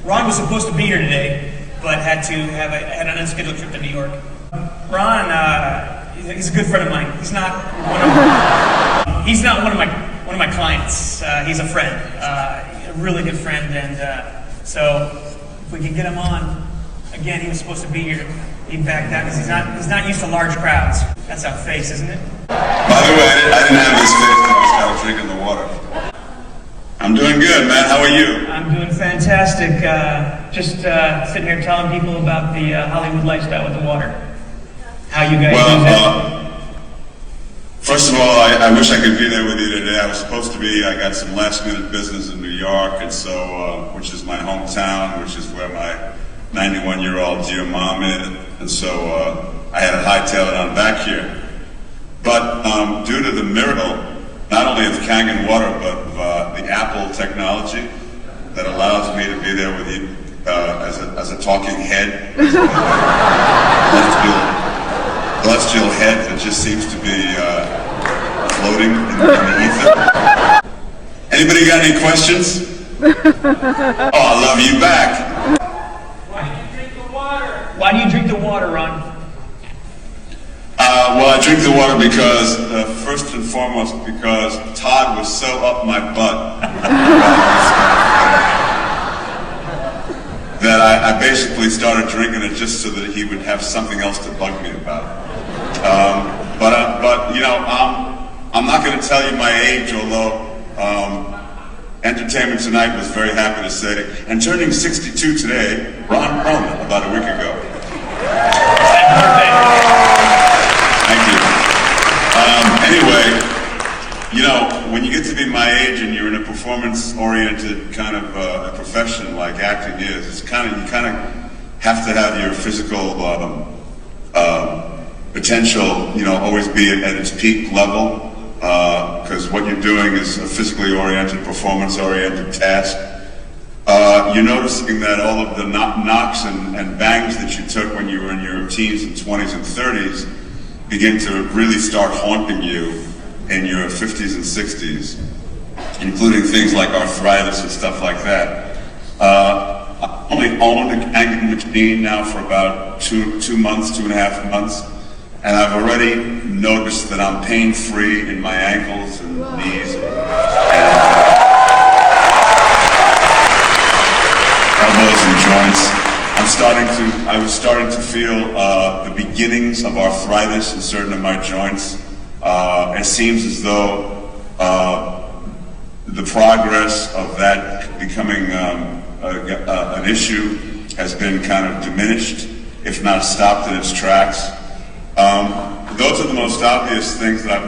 Ron was supposed to be here today, but had an unscheduled trip to New York. Ron, he's a good friend of mine. He's not one of my clients. He's a friend, a really good friend, and so if we can get him on. Again, he was supposed to be here. He backed out because he's not used to large crowds. That's our face, isn't it? By the way, I didn't have this face when I was kind of drinking the water. I'm doing good, man. How are you? I'm doing fantastic. Just sitting here telling people about the Hollywood lifestyle with the water. How you guys use it? First of all, I wish I could be there with you today. I was supposed to be. I got some last-minute business in New York, and so, which is my hometown, which is where my 91-year-old dear mom is, and so I had to hightail it on back here. But due to the miracle, not only of Kangen Water, but of the Apple technology that allows me to be there with you as a talking head, celestial head that just seems to be floating in the ether. Anybody got any questions? Oh, I love you back. Why do you drink the water, Ron? Well, I drink the water because, first and foremost, because Todd was so up my butt that I basically started drinking it just so that he would have something else to bug me about. But you know, I'm not going to tell you my age, although Entertainment Tonight was very happy to say, and turning 62 today, Ron Perlman, about a week ago. Thank you. Anyway, you know, when you get to be my age and you're in a performance-oriented kind of a profession like acting is, you kind of have to have your physical potential, you know, always be at its peak level, because what you're doing is a physically oriented, performance-oriented task. You're noticing that all of the knocks and bangs that you took when you were in your teens and 20s and 30s begin to really start haunting you in your 50s and 60s, including things like arthritis and stuff like that. I only owned a Kangen machine now for about 2 months, 2.5 months, and I've already noticed that I'm pain-free in my ankles and knees and elbows and joints. I was starting to feel the beginnings of arthritis in certain of my joints. It seems as though the progress of that becoming an issue has been kind of diminished, if not stopped in its tracks. Those are the most obvious things that I've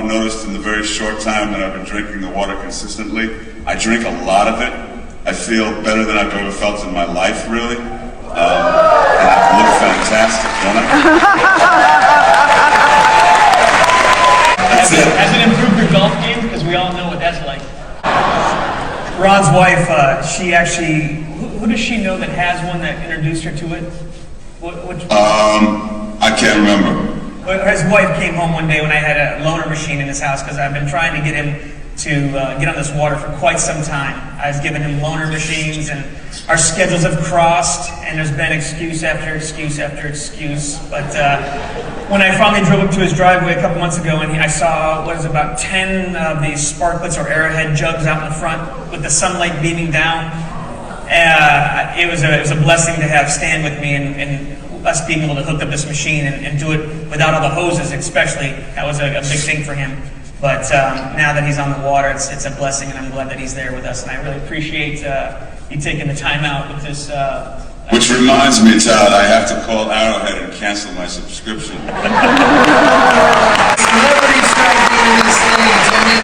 noticed in the very short time that I've been drinking the water consistently. I drink a lot of it. I feel better than I've ever felt in my life, really. And I look fantastic, don't I? Has it improved your golf game? Because we all know what that's like. Ron's wife, she actually, who does she know that has one that introduced her to it? I can't remember. His wife came home one day when I had a loaner machine in his house, because I've been trying to get him to get on this water for quite some time. I was giving him loaner machines, and our schedules have crossed, and there's been excuse after excuse after excuse. But when I finally drove up to his driveway a couple months ago, and I saw, what is it, about 10 of these Sparklets or Arrowhead jugs out in the front with the sunlight beaming down, it was a blessing to have Stan with me, and us being able to hook up this machine and do it without all the hoses, especially. That was a big thing for him. But now that he's on the water, it's a blessing, and I'm glad that he's there with us. And I really appreciate you taking the time out with this. Which reminds me, Todd, I have to call Arrowhead and cancel my subscription.